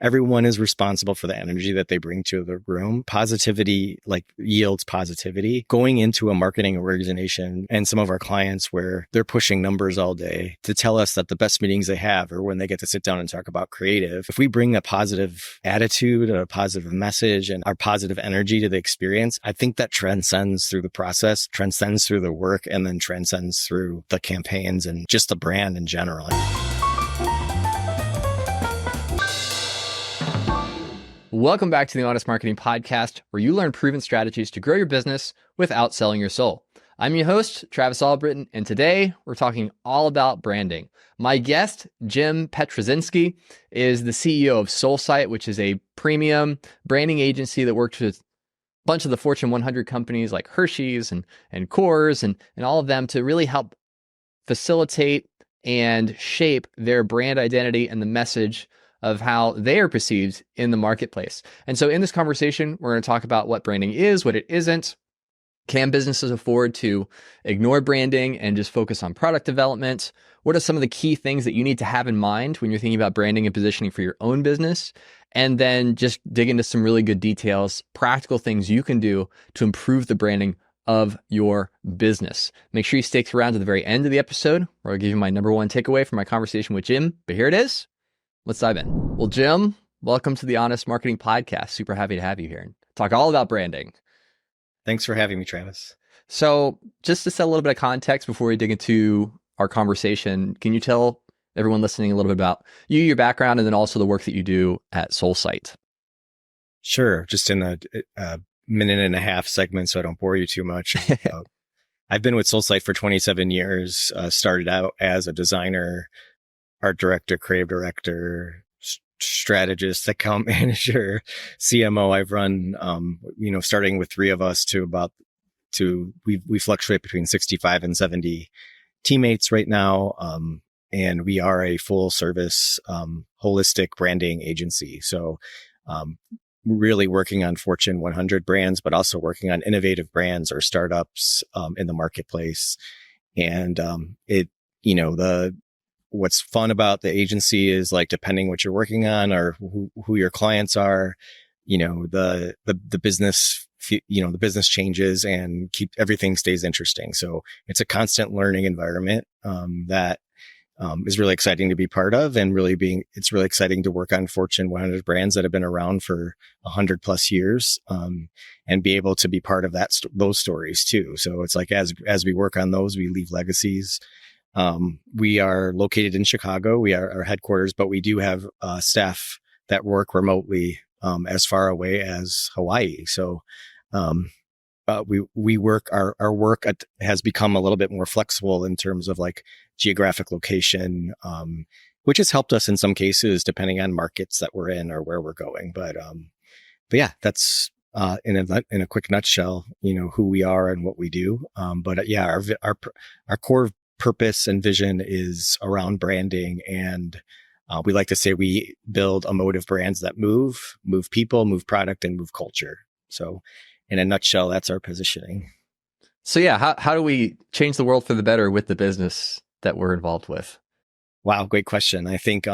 everyone is responsible for the energy that they bring to the room. Positivity yields positivity. Going into a marketing organization and some of our clients where they're pushing numbers all day to tell us that the best meetings they have are when they get to sit down and talk about creative. If we bring a positive attitude, a positive message, and our positive energy to the experience, I think that transcends through the process, transcends through the work, and then transcends through the campaigns and just the brand in general. Welcome back to the Honest Marketing Podcast, where you learn proven strategies to grow your business without selling your soul. I'm your host, Travis Albritton, and today we're talking all about branding. My guest, Jim Pietruszynski, is the CEO of SoulSight, which is a premium branding agency that works with a bunch of the Fortune 100 companies like Hershey's and Coors and all of them to really help facilitate and shape their brand identity and the message of how they are perceived in the marketplace. And so in this conversation, we're going to talk about what branding is, what it isn't. Can businesses afford to ignore branding and just focus on product development? What are some of the key things that you need to have in mind when you're thinking about branding and positioning for your own business? And then just dig into some really good details, practical things you can do to improve the branding of your business. Make sure you stick around to the very end of the episode, where I'll give you my number one takeaway from my conversation with Jim. But here it is. Let's dive in. Well, Jim, welcome to the Honest Marketing Podcast. Super happy to have you here and talk all about branding. Thanks for having me, Travis. So just to set a little bit of context before we dig into our conversation, can you tell everyone listening a little bit about you, your background, and then also the work that you do at SoulSight? Sure. Just in a minute and a half segment, so I don't bore you too much. I've been with SoulSight for 27 years, started out as a designer, art director, creative director, strategist, account manager, CMO. I've run, starting with three of us we fluctuate between 65 and 70 teammates right now. And we are a full service, holistic branding agency. So, really working on Fortune 100 brands, but also working on innovative brands or startups, in the marketplace. And, what's fun about the agency is depending what you're working on or who your clients are, the business, the business changes and everything stays interesting. So it's a constant learning environment, that, is really exciting to be part of, and it's really exciting to work on Fortune 100 brands that have been around for 100+ years, and be able to be part of those stories too. So it's as we work on those, we leave legacies. We are located in Chicago. We are our headquarters, but we do have staff that work remotely, as far away as Hawaii. So, we work, our work has become a little bit more flexible in terms of geographic location, which has helped us in some cases, depending on markets that we're in or where we're going. But yeah, that's, in a quick nutshell, who we are and what we do. Our core purpose and vision is around branding. And we like to say we build emotive brands that move people, move product, and move culture. So in a nutshell, that's our positioning. So yeah, how do we change the world for the better with the business that we're involved with? Wow, great question. I think,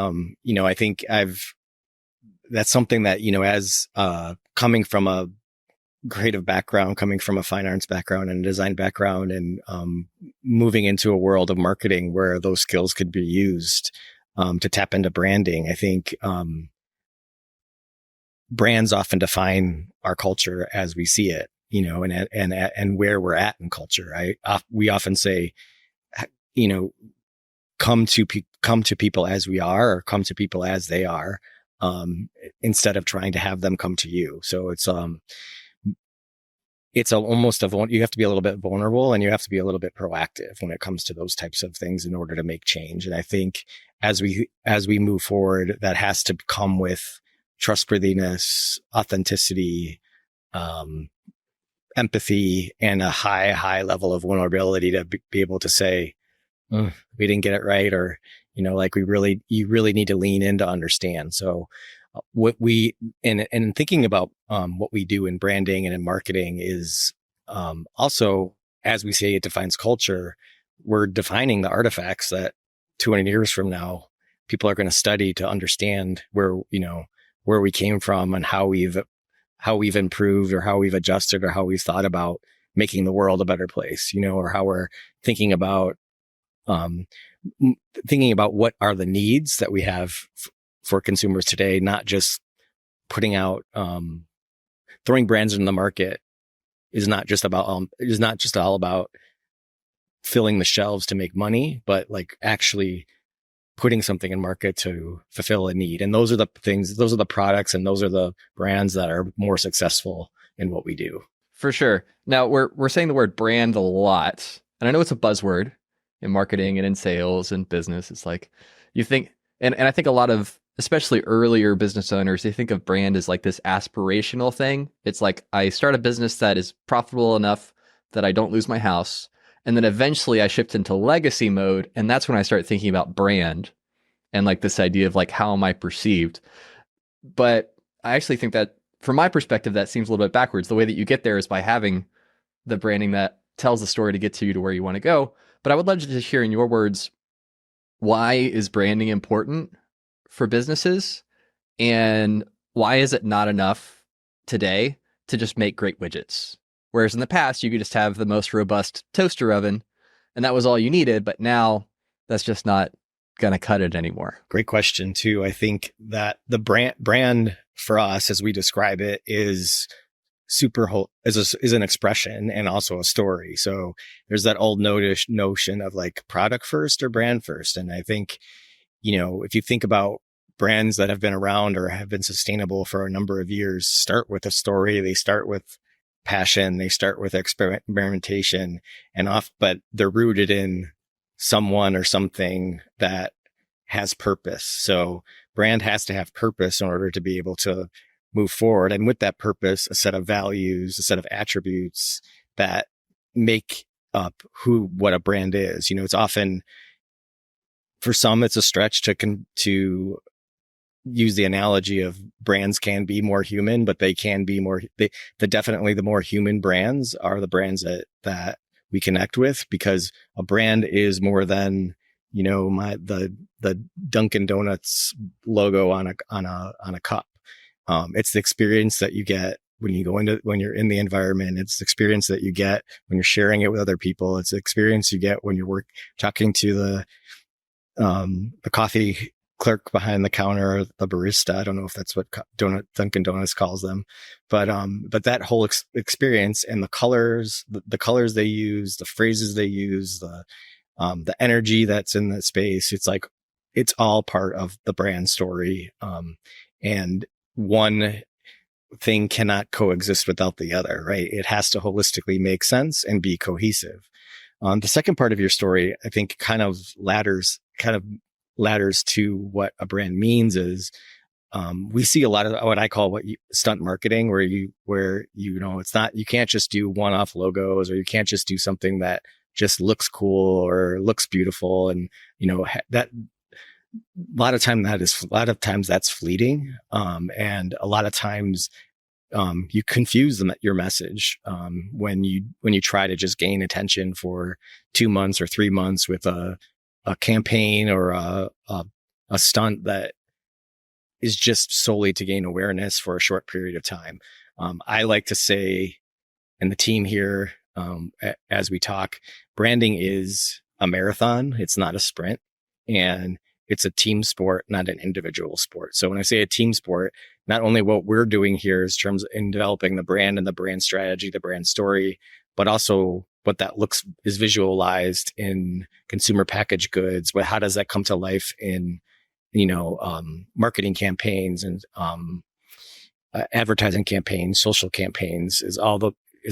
that's something that, as coming from a creative background, coming from a fine arts background and a design background, and moving into a world of marketing where those skills could be used to tap into branding. I think brands often define our culture as we see it, and where we're at in culture. We often say, come to people as we are, or come to people as they are, instead of trying to have them come to you. So you have to be a little bit vulnerable, and you have to be a little bit proactive when it comes to those types of things in order to make change. And I think as we move forward, that has to come with trustworthiness, authenticity, empathy, and a high level of vulnerability to be able to say, we didn't get it right, or, you really need to lean in to understand. So what we, and thinking about, what we do in branding and in marketing is, also, as we say, it defines culture. We're defining the artifacts that 200 years from now, people are going to study to understand where where we came from and how we've improved or how we've adjusted or how we've thought about making the world a better place, or how we're thinking about what are the needs that we have for consumers today, not just putting out, throwing brands in the market is not just all about filling the shelves to make money, but like actually putting something in market to fulfill a need. And those are the products and those are the brands that are more successful in what we do. For sure. Now we're saying the word brand a lot, and I know it's a buzzword in marketing and in sales and business. It's like you think, and I think a lot of, especially earlier business owners, they think of brand as like this aspirational thing. It's like, I start a business that is profitable enough that I don't lose my house. And then eventually I shift into legacy mode. And that's when I start thinking about brand and like this idea of like, how am I perceived? But I actually think that from my perspective, that seems a little bit backwards. The way that you get there is by having the branding that tells the story to get to you to where you want to go. But I would love to just hear in your words, why is branding important for businesses? And why is it not enough today to just make great widgets? Whereas in the past, you could just have the most robust toaster oven and that was all you needed. But now that's just not going to cut it anymore. Great question too. I think that the brand for us, as we describe it, is is an expression and also a story. So there's that old notion of like product first or brand first. And I think, if you think about brands that have been around or have been sustainable for a number of years, start with a story. They start with passion. They start with experimentation but they're rooted in someone or something that has purpose. So brand has to have purpose in order to be able to move forward. And with that purpose, a set of values, a set of attributes that make up what a brand is. It's often, for some, it's a stretch to use the analogy of brands can be more human, but they can be definitely the more human brands are the brands that we connect with, because a brand is more than, the Dunkin' Donuts logo on a cup. It's the experience that you get when you're in the environment. It's the experience that you get when you're sharing it with other people. It's the experience you get when you're talking to the coffee clerk behind the counter, the barista. I don't know if that's what Dunkin' Donuts calls them, but that whole experience and the colors they use, the phrases they use, the energy that's in the space. It's like, it's all part of the brand story. And one thing cannot coexist without the other, right? It has to holistically make sense and be cohesive. The second part of your story, I think, kind of ladders to what a brand means is, we see a lot of what I call stunt marketing, where it's not, you can't just do one-off logos, or you can't just do something that just looks cool or looks beautiful. And, that a lot of times that's fleeting. And a lot of times, you confuse your message, when you try to just gain attention for 2 months or 3 months with a campaign or a stunt that is just solely to gain awareness for a short period of time. I like to say, and the team here, as we talk, branding is a marathon. It's not a sprint, and it's a team sport, not an individual sport. So when I say a team sport, not only what we're doing here is in developing the brand and the brand strategy, the brand story, but also what that is visualized in consumer packaged goods. But how does that come to life in, marketing campaigns and, advertising campaigns, social campaigns is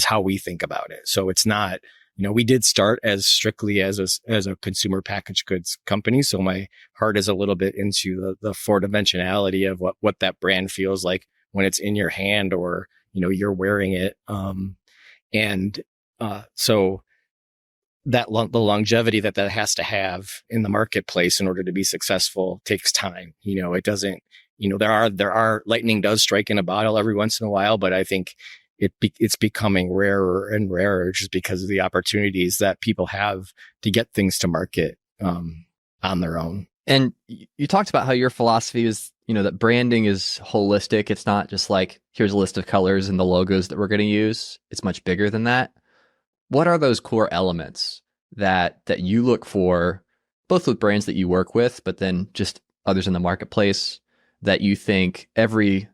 how we think about it. So it's not, we did start as strictly as a consumer packaged goods company. So my heart is a little bit into the four dimensionality of what that brand feels like when it's in your hand or, you're wearing it. So the longevity that has to have in the marketplace in order to be successful takes time. It doesn't, there are lightning does strike in a bottle every once in a while, but I think it's becoming rarer and rarer just because of the opportunities that people have to get things to market, on their own. And you talked about how your philosophy that branding is holistic. It's not just like, here's a list of colors and the logos that we're going to use. It's much bigger than that. What are those core elements that you look for, both with brands that you work with, but then just others in the marketplace, that you think every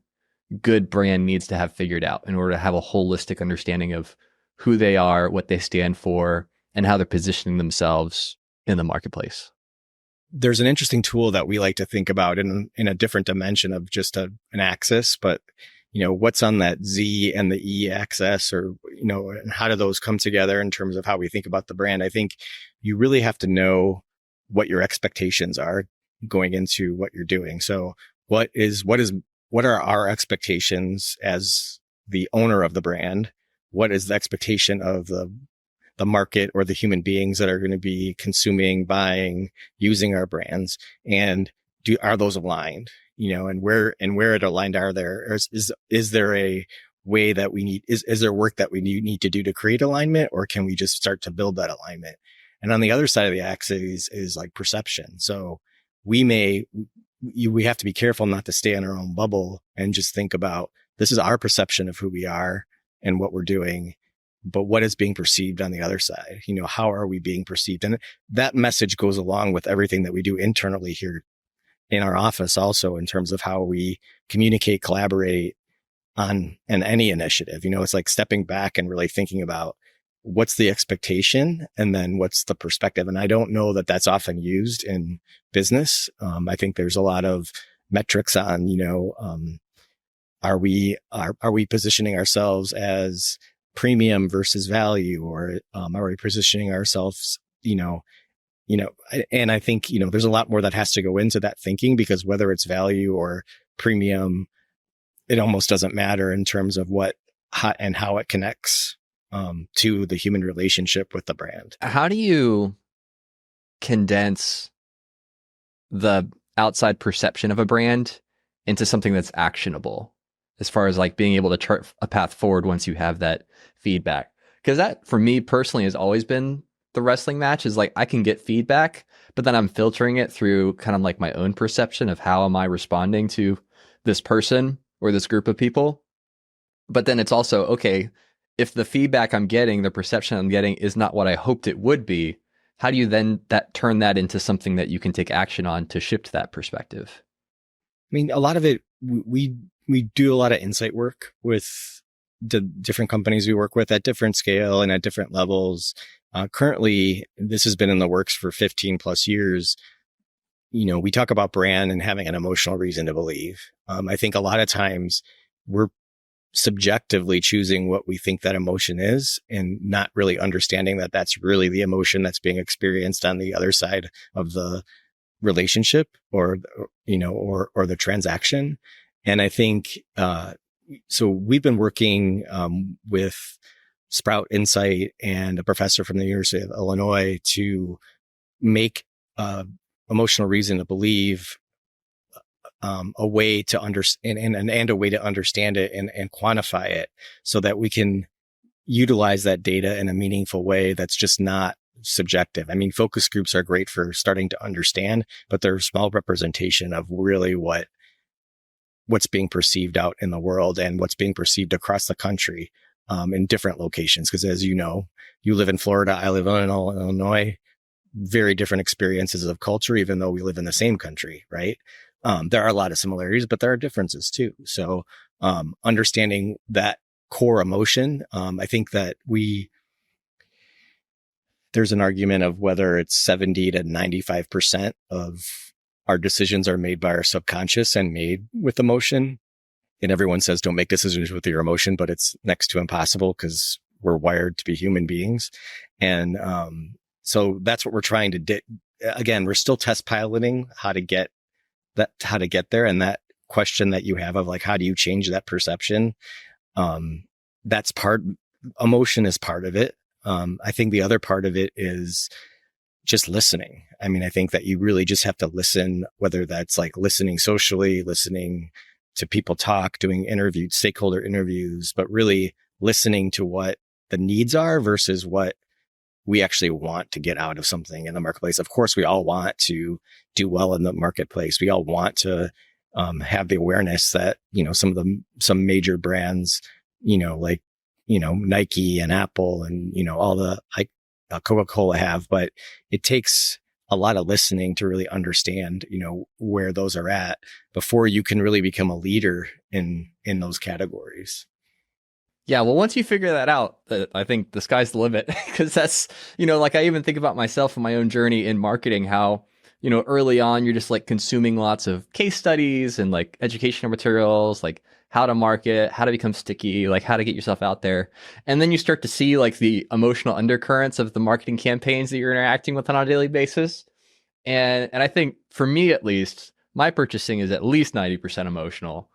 good brand needs to have figured out in order to have a holistic understanding of who they are, what they stand for, and how they're positioning themselves in the marketplace? There's an interesting tool that we like to think about in a different dimension of just an axis, but what's on that Z and the E axis, or, and how do those come together in terms of how we think about the brand? I think you really have to know what your expectations are going into what you're doing. So what are our expectations as the owner of the brand? What is the expectation of the market or the human beings that are going to be consuming, buying, using our brands? And are those aligned? And where it aligned are there? Is there a way that we need, is there work that we need to do to create alignment, or can we just start to build that alignment? And on the other side of the axis is like perception. So we have to be careful not to stay in our own bubble and just think about, this is our perception of who we are and what we're doing, but what is being perceived on the other side? How are we being perceived? And that message goes along with everything that we do internally here in our office, also in terms of how we communicate, collaborate on any initiative. It's like stepping back and really thinking about what's the expectation and then what's the perspective. And I don't know that that's often used in business. I think there's a lot of metrics on, are we positioning ourselves as premium versus value, or are we positioning ourselves, and I think, there's a lot more that has to go into that thinking, because whether it's value or premium, it almost doesn't matter in terms of how it connects to the human relationship with the brand. How do you condense the outside perception of a brand into something that's actionable, as far as like being able to chart a path forward once you have that feedback? Because that, for me personally, has always been the wrestling match, is like, I can get feedback, but then I'm filtering it through kind of like my own perception of how am I responding to this person or this group of people. But then it's also, okay, if the feedback I'm getting, the perception I'm getting is not what I hoped it would be, how do you then turn that into something that you can take action on to shift that perspective? I mean, a lot of it, we do a lot of insight work with the different companies we work with at different scale and at different levels. Currently, this has been in the works for 15 plus years. We talk about brand and having an emotional reason to believe. I think a lot of times we're subjectively choosing what we think that emotion is, and not really understanding that that's really the emotion that's being experienced on the other side of the relationship, or the transaction. And I think, so we've been working with Sprout Insight and a professor from the University of Illinois to make emotional reason to believe a way to understand and a way to understand it and quantify it, so that we can utilize that data in a meaningful way that's just not subjective. I mean, focus groups are great for starting to understand, but they're a small representation of really what's being perceived out in the world and what's being perceived across the country in different locations. Because as you know, you live in Florida, I live in Illinois, very different experiences of culture, even though we live in the same country, right? There are a lot of similarities, but there are differences too. So understanding that core emotion, I think that there's an argument of whether it's 70 to 95% of our decisions are made by our subconscious and made with emotion. And everyone says, don't make decisions with your emotion, but it's next to impossible because we're wired to be human beings. And so that's what we're trying to do. Again, we're still test piloting how to get there. And that question that you have of like, how do you change that perception? Emotion is part of it. I think the other part of it is just listening. I mean, I think that you really just have to listen, whether that's like listening socially, listening to people talk, doing stakeholder interviews, but really listening to what the needs are versus what we actually want to get out of something in the marketplace. Of course, we all want to do well in the marketplace. We all want to have the awareness that, some major brands, like, Nike and Apple and, all the like Coca-Cola have, but it takes a lot of listening to really understand, where those are at before you can really become a leader in those categories. Yeah, well, once you figure that out, I think the sky's the limit because that's, like I even think about myself and my own journey in marketing, how, early on, you're just like consuming lots of case studies and like educational materials, like how to market, how to become sticky, like how to get yourself out there. And then you start to see like the emotional undercurrents of the marketing campaigns that you're interacting with on a daily basis. And I think for me, at least, my purchasing is at least 90% emotional.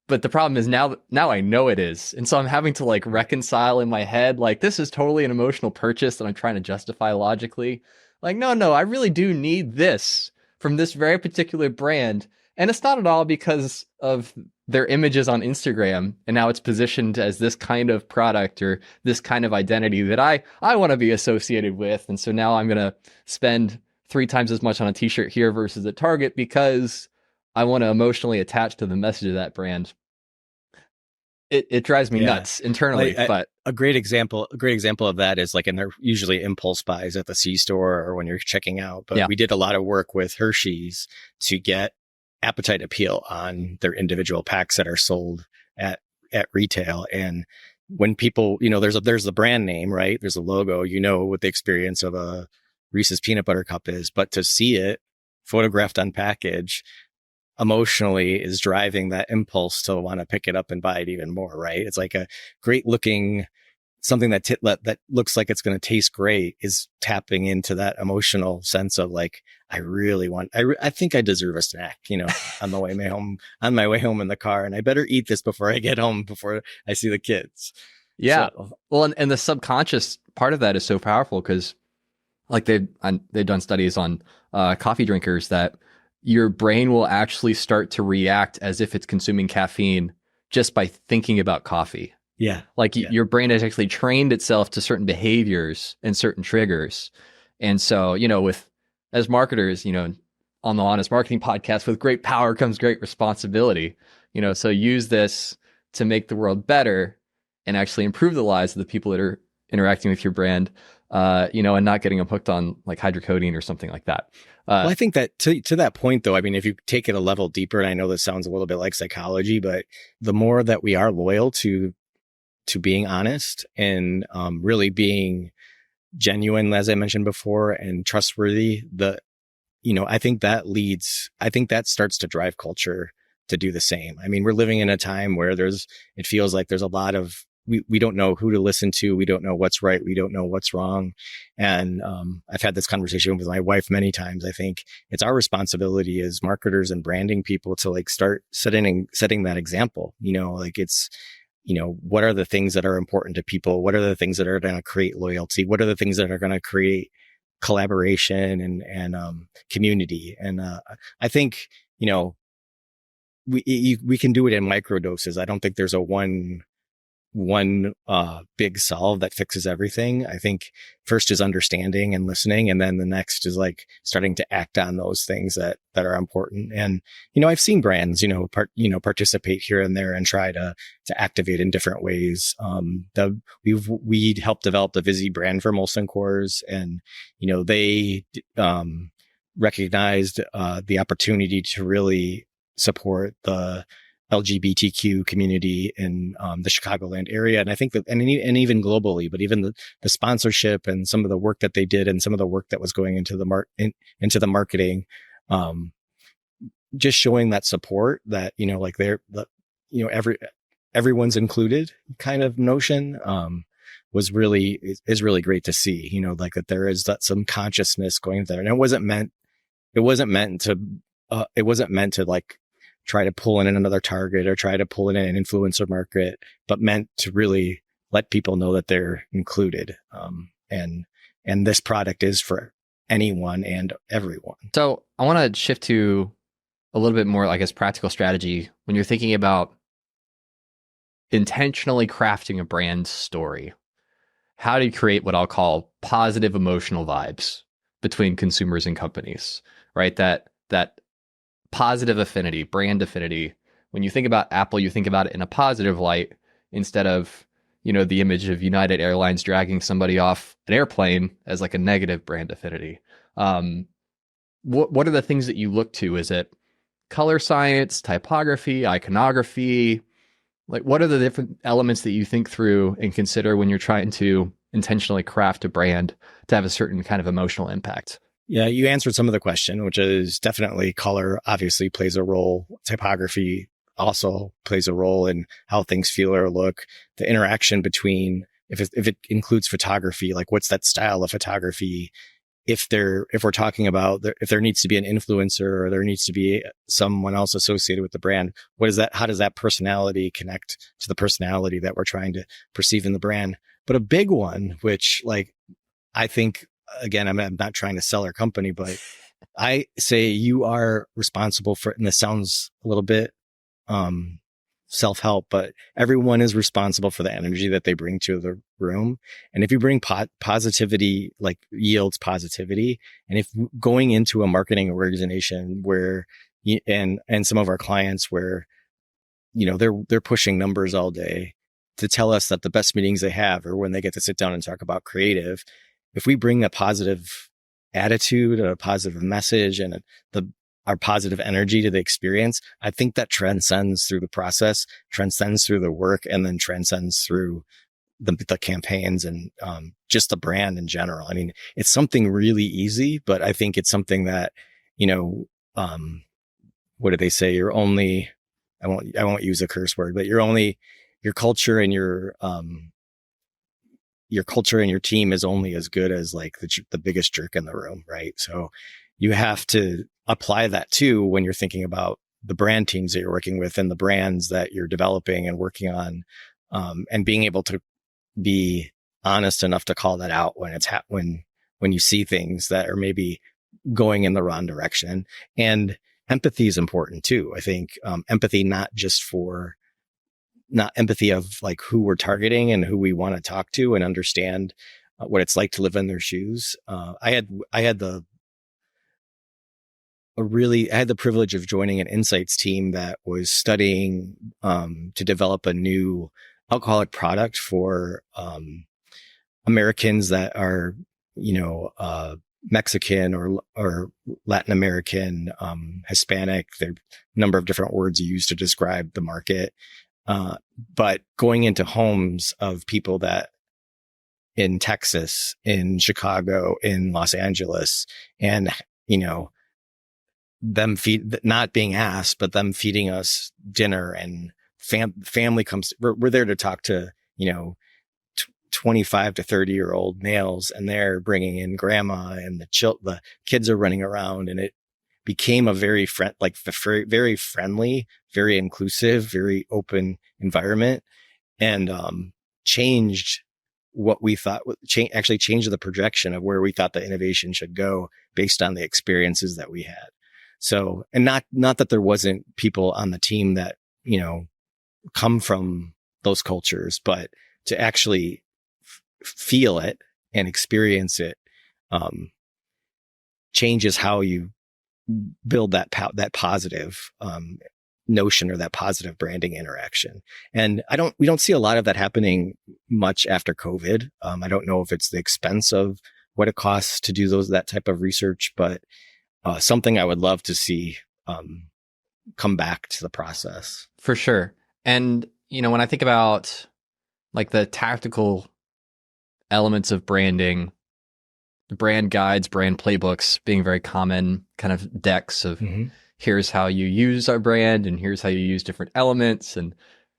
But the problem is now I know it is. And so I'm having to like reconcile in my head, like, this is totally an emotional purchase that I'm trying to justify logically. Like, no, I really do need this from this very particular brand. And it's not at all because of their images on Instagram and now it's positioned as this kind of product or this kind of identity that I want to be associated with. And so now I'm going to spend 3 times as much on a t-shirt here versus at Target because I want to emotionally attach to the message of that brand. It drives me nuts internally. But a great example of that is like, and they're usually impulse buys at the C-store or when you're checking out. But we did a lot of work with Hershey's to get appetite appeal on their individual packs that are sold at retail. And when people, there's the brand name, right? There's a logo, what the experience of a Reese's peanut butter cup is, but to see it photographed on package emotionally is driving that impulse to want to pick it up and buy it even more, right? It's like a great looking something that that looks like it's going to taste great is tapping into that emotional sense of like, I really want, I think I deserve a snack, on my way home in the car, and I better eat this before I get home, before I see the kids. Yeah. So. Well, and the subconscious part of that is so powerful because like they've done studies on coffee drinkers that your brain will actually start to react as if it's consuming caffeine just by thinking about coffee. Yeah. Like your brain has actually trained itself to certain behaviors and certain triggers. And so, as marketers, on the Honest Marketing Podcast, with great power comes great responsibility. So use this to make the world better and actually improve the lives of the people that are interacting with your brand, and not getting them hooked on like hydrocodone or something like that. Well, I think that to that point, though, I mean, if you take it a level deeper, and I know this sounds a little bit like psychology, but the more that we are loyal to being honest and really being genuine, as I mentioned before, and trustworthy, I think that starts to drive culture to do the same. I mean, we're living in a time where it feels like there's a lot of, we don't know who to listen to. We don't know what's right. We don't know what's wrong. And I've had this conversation with my wife many times. I think it's our responsibility as marketers and branding people to like start setting that example. Like it's, what are the things that are important to people? What are the things that are going to create loyalty? What are the things that are going to create collaboration and community? And I think, we can do it in micro doses. I don't think there's a one big solve that fixes everything. I think first is understanding and listening, and then the next is like starting to act on those things that are important. And I've seen brands participate here and there and try to activate in different ways. We helped develop the Visi brand for Molson Coors, and they recognized the opportunity to really support the LGBTQ community in the Chicagoland area. And I think that, and even globally, but even the sponsorship and some of the work that they did and some of the work that was going into the marketing, just showing that support that, like everyone's included kind of notion, is really great to see, like that there is some consciousness going there. And it wasn't meant to like try to pull in another target or try to pull in an influencer market, but meant to really let people know that they're included. And this product is for anyone and everyone. So I want to shift to a little bit more, I guess, practical strategy when you're thinking about intentionally crafting a brand story. How do you create what I'll call positive emotional vibes between consumers and companies, right? That positive affinity, brand affinity. When you think about Apple, you think about it in a positive light instead of, the image of United Airlines dragging somebody off an airplane as like a negative brand affinity. What are the things that you look to? Is it color science, typography, iconography? Like, what are the different elements that you think through and consider when you're trying to intentionally craft a brand to have a certain kind of emotional impact? Yeah, you answered some of the question, which is definitely color obviously plays a role. Typography also plays a role in how things feel or look. The interaction between, if it includes photography, like what's that style of photography? If we're talking about if there needs to be an influencer or there needs to be someone else associated with the brand, what is that? How does that personality connect to the personality that we're trying to perceive in the brand? But a big one, which like, I think, again, I'm not trying to sell our company, but I say you are responsible for, and this sounds a little bit, self-help, but everyone is responsible for the energy that they bring to the room. And if you bring positivity, like yields positivity. And if going into a marketing organization where and some of our clients where, they're pushing numbers all day to tell us that the best meetings they have are when they get to sit down and talk about creative. If we bring a positive attitude, a positive message, and our positive energy to the experience, I think that transcends through the process, transcends through the work, and then transcends through the campaigns and just the brand in general. I mean, it's something really easy, but I think it's something that, what do they say? You're only, I won't use a curse word, but your culture and your culture and your team is only as good as like the biggest jerk in the room, right? So you have to apply that too when you're thinking about the brand teams that you're working with and the brands that you're developing and working on, and being able to be honest enough to call that out when it's when you see things that are maybe going in the wrong direction. And empathy is important too. I think empathy, not empathy of like who we're targeting and who we want to talk to and understand what it's like to live in their shoes. I had the privilege of joining an insights team that was studying to develop a new alcoholic product for Americans that are, Mexican or Latin American, Hispanic. There are a number of different words used to describe the market. But going into homes of people that in Texas, in Chicago, in Los Angeles, and, them not being asked, but them feeding us dinner and family comes, we're there to talk to, 25 to 30-year-old males, and they're bringing in grandma and the kids are running around, and it became a very very friendly, very inclusive, very open environment, and changed what we thought actually changed the projection of where we thought the innovation should go based on the experiences that we had. So, and not that there wasn't people on the team that, come from those cultures, but to actually feel it and experience it, changes how you build that positive, notion or that positive branding interaction. And we don't see a lot of that happening much after COVID. I don't know if it's the expense of what it costs to do that type of research, but something I would love to see come back to the process. For sure. And, when I think about like the tactical elements of branding, brand guides, brand playbooks being very common kind of decks of here's how you use our brand and here's how you use different elements and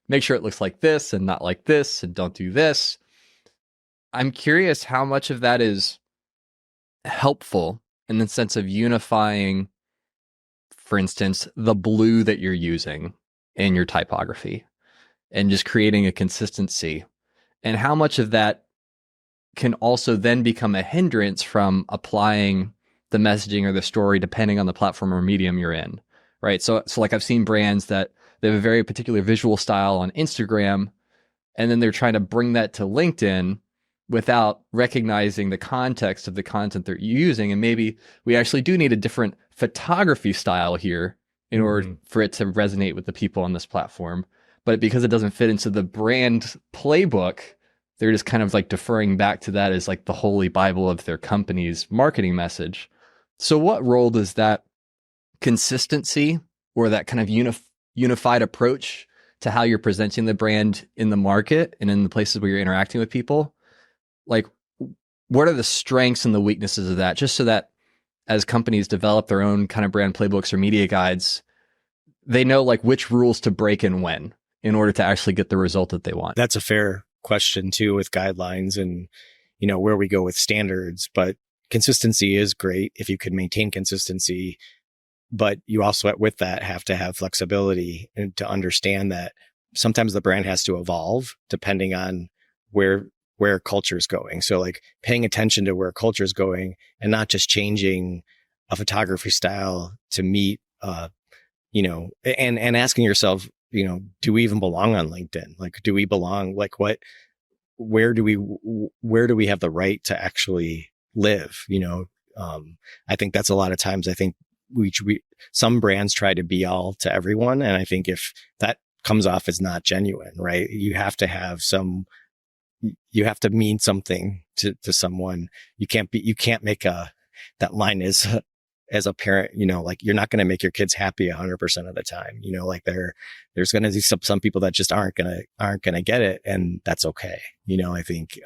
make sure it looks like this and not like this and don't do this. I'm curious how much of that is helpful in the sense of unifying, for instance, the blue that you're using in your typography and just creating a consistency, and how much of that can also then become a hindrance from applying the messaging or the story depending on the platform or medium you're in, right? So like I've seen brands that they have a very particular visual style on Instagram, and then they're trying to bring that to LinkedIn without recognizing the context of the content they're using. And maybe we actually do need a different photography style here in order for it to resonate with the people on this platform. But because it doesn't fit into the brand playbook, they're just kind of like deferring back to that as like the holy Bible of their company's marketing message. So what role does that consistency or that kind of unified approach to how you're presenting the brand in the market and in the places where you're interacting with people, like what are the strengths and the weaknesses of that, just so that as companies develop their own kind of brand playbooks or media guides, they know like which rules to break and when in order to actually get the result that they want? That's a fair question too, with guidelines and, where we go with standards, but consistency is great if you can maintain consistency, but you also with that have to have flexibility and to understand that sometimes the brand has to evolve depending on where culture is going. So like paying attention to where culture is going and not just changing a photography style to meet, and asking yourself, do we even belong on LinkedIn? Like, do we belong? Like where do we have the right to actually live? I think that's a lot of times, I think some brands try to be all to everyone. And I think if that comes off as not genuine, right? You have to mean something to someone. You can't make that line as a parent, like you're not going to make your kids happy 100% of the time, like there's going to be some people that just aren't going to get it. And that's okay. I think,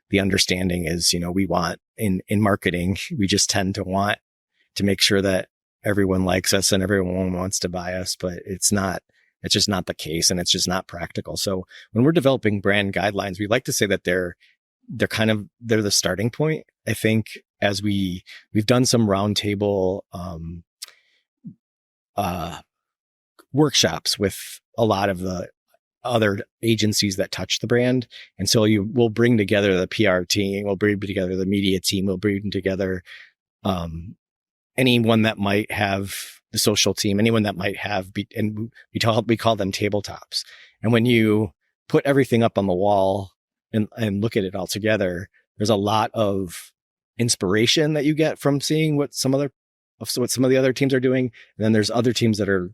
the understanding is, we want in marketing, we just tend to want to make sure that everyone likes us and everyone wants to buy us, but it's just not the case, and it's just not practical. So when we're developing brand guidelines, we like to say that they're the starting point. I think as we've done some roundtable workshops with a lot of the other agencies that touch the brand. And so we'll bring together the PR team, we'll bring together the media team, we'll bring together anyone that might have the social team, anyone that might have, and we call them tabletops. And when you put everything up on the wall and look at it all together, there's a lot of inspiration that you get from seeing what some of the other teams are doing. And then there's other teams that are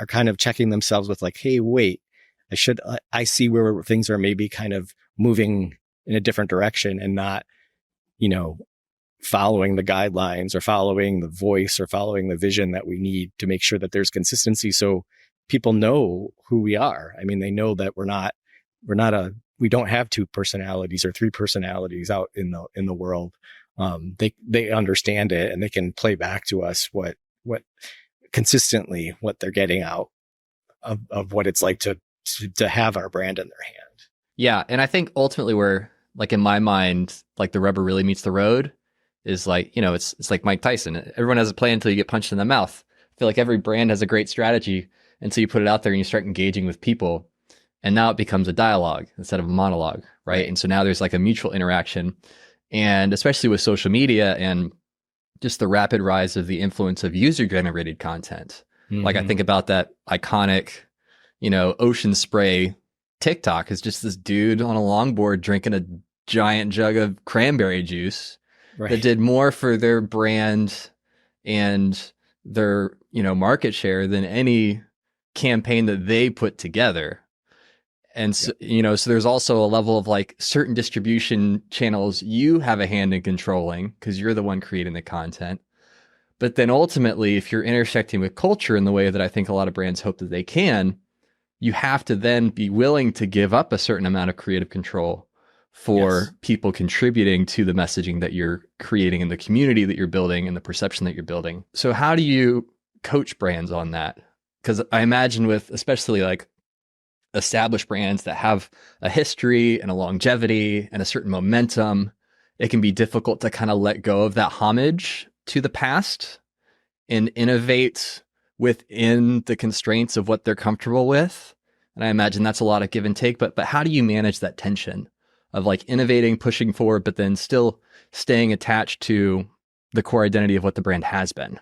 kind of checking themselves with like, hey, wait, I see where things are maybe kind of moving in a different direction and not, following the guidelines or following the voice or following the vision that we need to make sure that there's consistency. So people know who we are. I mean, they know that we don't have two personalities or three personalities out in the world. They understand it and they can play back to us what consistently what they're getting out of what it's like to have our brand in their hand. Yeah. And I think ultimately where, like in my mind, like the rubber really meets the road is like, it's like Mike Tyson. Everyone has a plan until you get punched in the mouth. I feel like every brand has a great strategy until you put it out there and you start engaging with people. And now it becomes a dialogue instead of a monologue, right? And so now there's like a mutual interaction. And especially with social media and just the rapid rise of the influence of user-generated content. Mm-hmm. Like I think about that iconic, ocean spray TikTok is just this dude on a longboard drinking a giant jug of cranberry juice that did more for their brand and their, market share than any campaign that they put together. And so, so there's also a level of like certain distribution channels you have a hand in controlling because you're the one creating the content. But then ultimately, if you're intersecting with culture in the way that I think a lot of brands hope that they can, you have to then be willing to give up a certain amount of creative control for people contributing to the messaging that you're creating and the community that you're building and the perception that you're building. So how do you coach brands on that? Because I imagine with especially like established brands that have a history and a longevity and a certain momentum, it can be difficult to kind of let go of that homage to the past and innovate within the constraints of what they're comfortable with. And I imagine that's a lot of give and take, but how do you manage that tension of like innovating, pushing forward, but then still staying attached to the core identity of what the brand has been?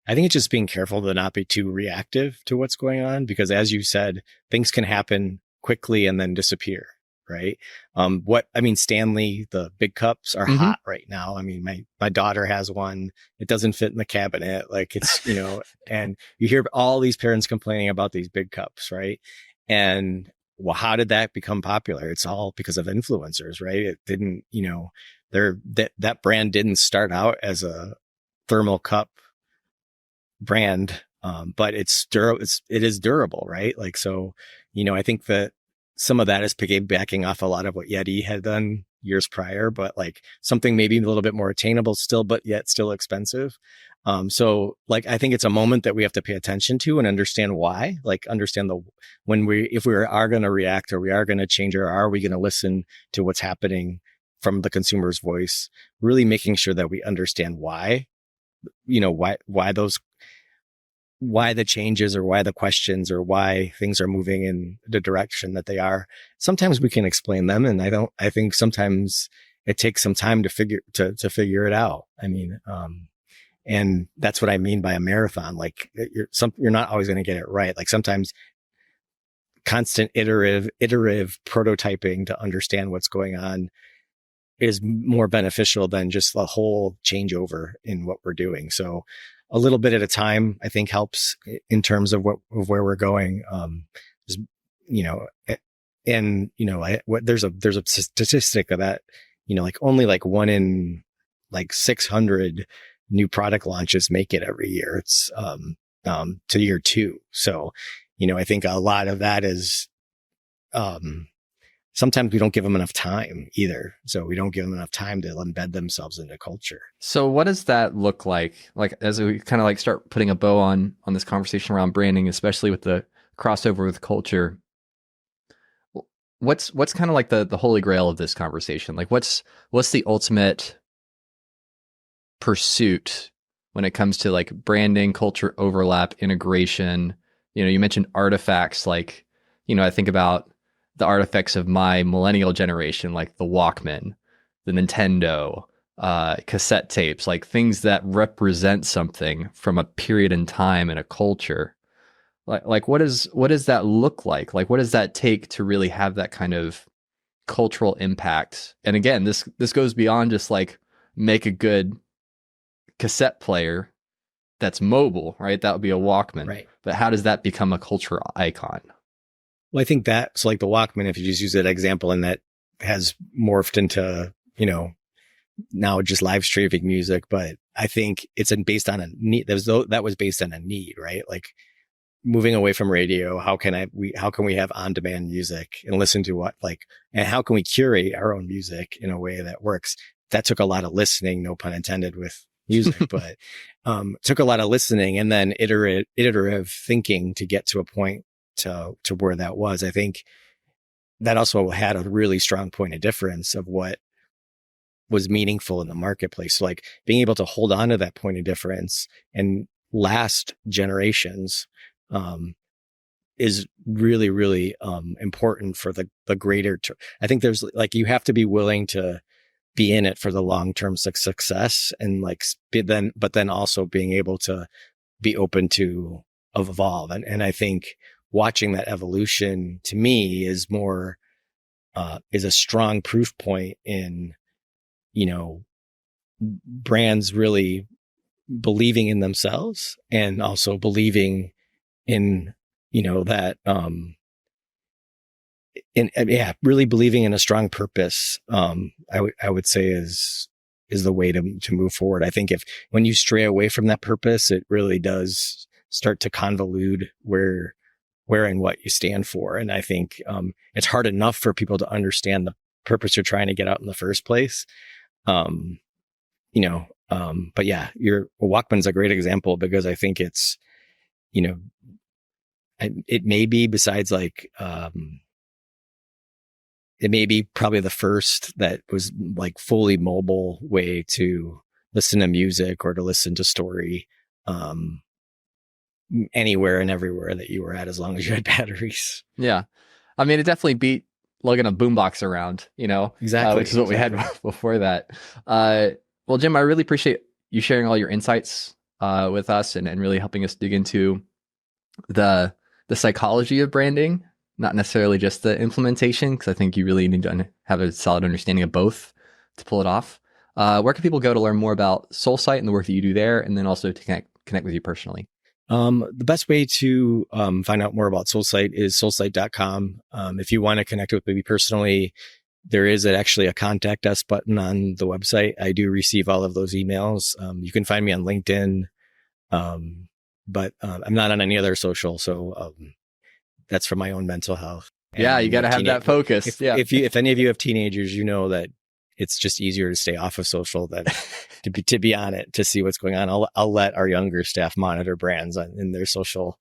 I think it's just being careful to not be too reactive to what's going on, because as you said, things can happen quickly and then disappear, right? Stanley, the big cups are Mm-hmm. hot right now. I mean, my daughter has one. It doesn't fit in the cabinet. Like it's, and you hear all these parents complaining about these big cups, right? And well, how did that become popular? It's all because of influencers, right? It didn't, that brand didn't start out as a thermal cup brand, but it is durable, right? Like, so, I think that some of that is piggybacking off a lot of what Yeti had done years prior, but like something maybe a little bit more attainable still, but yet still expensive. So like, I think it's a moment that we have to pay attention to and understand why, like understand if we are going to react or we are going to change, or are we going to listen to what's happening from the consumer's voice, really making sure that we understand why, why the changes, or why the questions, or why things are moving in the direction that they are. Sometimes we can explain them. And I think sometimes it takes some time to figure it out. I mean, and that's what I mean by a marathon. Like you're not always going to get it right. Like sometimes constant iterative prototyping to understand what's going on is more beneficial than just the whole changeover in what we're doing. So a little bit at a time, I think, helps in terms of where we're going. There's a statistic of that, like only like 1 in like 600 new product launches make it every year. It's to year 2. So, I think a lot of that is sometimes we don't give them enough time either. So we don't give them enough time to embed themselves into culture. So what does that look like? Like as we kind of like start putting a bow on this conversation around branding, especially with the crossover with culture, what's kind of like the holy grail of this conversation? Like what's the ultimate pursuit when it comes to like branding, culture overlap, integration? You mentioned artifacts. Like, I think about the artifacts of my millennial generation, like the Walkman, the Nintendo, cassette tapes, like things that represent something from a period in time and a culture. Like what does that look like? Like what does that take to really have that kind of cultural impact? And again, this goes beyond just like make a good cassette player that's mobile, right? That would be a Walkman. Right. But how does that become a cultural icon? Well, I think that's like the Walkman, if you just use that example, and that has morphed into, now just live streaming music. But I think it's based on a need. That was based on a need, right? Like moving away from radio. How can we have on-demand music and listen to and how can we curate our own music in a way that works? That took a lot of listening, no pun intended, with music, but took a lot of listening and then iterative thinking to get to a point to where that was. I think that also had a really strong point of difference of what was meaningful in the marketplace. So like being able to hold on to that point of difference and last generations is really, really important for the greater. I think there's like, you have to be willing to be in it for the long-term success, and but then also being able to be open to evolve. And I think watching that evolution to me is a strong proof point in, brands really believing in themselves and also believing in, that, really believing in a strong purpose. I would say is the way to move forward. I think when you stray away from that purpose, it really does start to convolute where and what you stand for. And I think, it's hard enough for people to understand the purpose you're trying to get out in the first place. But yeah, Walkman's a great example, because I think it's, it may be, besides like, it may be probably the first that was like fully mobile way to listen to music or to listen to story, anywhere and everywhere that you were at, as long as you had batteries. Yeah. I mean, it definitely beat lugging a boombox around, Exactly. Which is what we had before that. Well, Jim, I really appreciate you sharing all your insights with us and really helping us dig into the psychology of branding, not necessarily just the implementation, because I think you really need to have a solid understanding of both to pull it off. Where can people go to learn more about SoulSight and the work that you do there, and then also to connect with you personally? The best way to find out more about SoulSight is soulsight.com. If you want to connect with me personally, there is actually a contact us button on the website. I do receive all of those emails. You can find me on LinkedIn, but I'm not on any other social. So that's for my own mental health. Yeah, you got to have that focus. If any of you have teenagers, you know that it's just easier to stay off of social than to be on it, to see what's going on. I'll let our younger staff monitor brands in their social,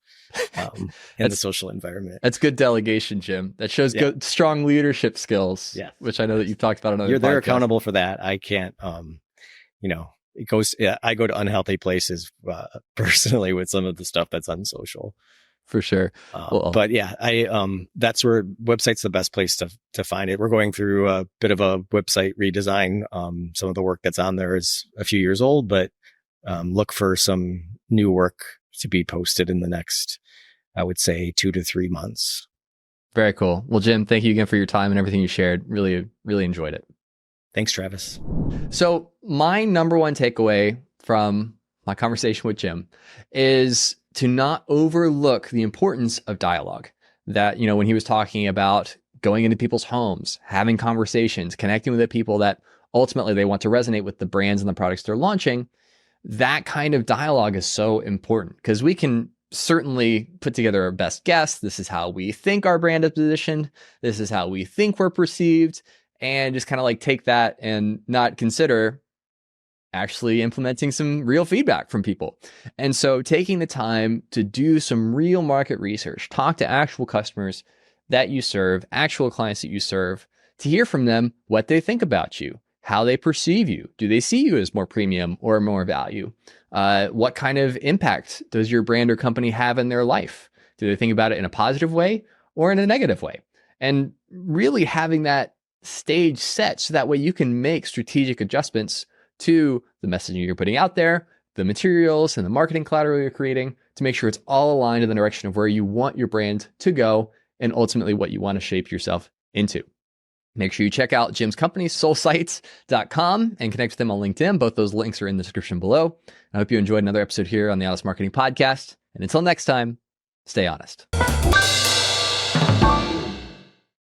in the social environment. That's good delegation, Jim. That shows good, strong leadership skills, which I know that you've talked about on other podcasts. They're accountable for that. I can't, it goes, I go to unhealthy places, personally, with some of the stuff that's unsocial. For sure. But yeah, that's where website's the best place to find it. We're going through a bit of a website redesign. Some of the work that's on there is a few years old, but look for some new work to be posted in the next, I would say, 2 to 3 months. Very cool. Well, Jim, thank you again for your time and everything you shared. Really, really enjoyed it. Thanks, Travis. So my number one takeaway from my conversation with Jim is to not overlook the importance of dialogue. That, when he was talking about going into people's homes, having conversations, connecting with the people that ultimately they want to resonate with the brands and the products they're launching, that kind of dialogue is so important, because we can certainly put together our best guess. This is how we think our brand is positioned. This is how we think we're perceived, and just kind of like take that and not consider actually implementing some real feedback from people. And so taking the time to do some real market research, talk to actual customers that you serve, actual clients that you serve, to hear from them what they think about you, how they perceive you. Do they see you as more premium or more value? What kind of impact does your brand or company have in their life? Do they think about it in a positive way or in a negative way? And really having that stage set so that way you can make strategic adjustments to the messaging you're putting out there, the materials and the marketing collateral you're creating, to make sure it's all aligned in the direction of where you want your brand to go and ultimately what you want to shape yourself into. Make sure you check out Jim's company, soulsight.com, and connect with them on LinkedIn. Both those links are in the description below. I hope you enjoyed another episode here on the Honest Marketing Podcast. And until next time, stay honest.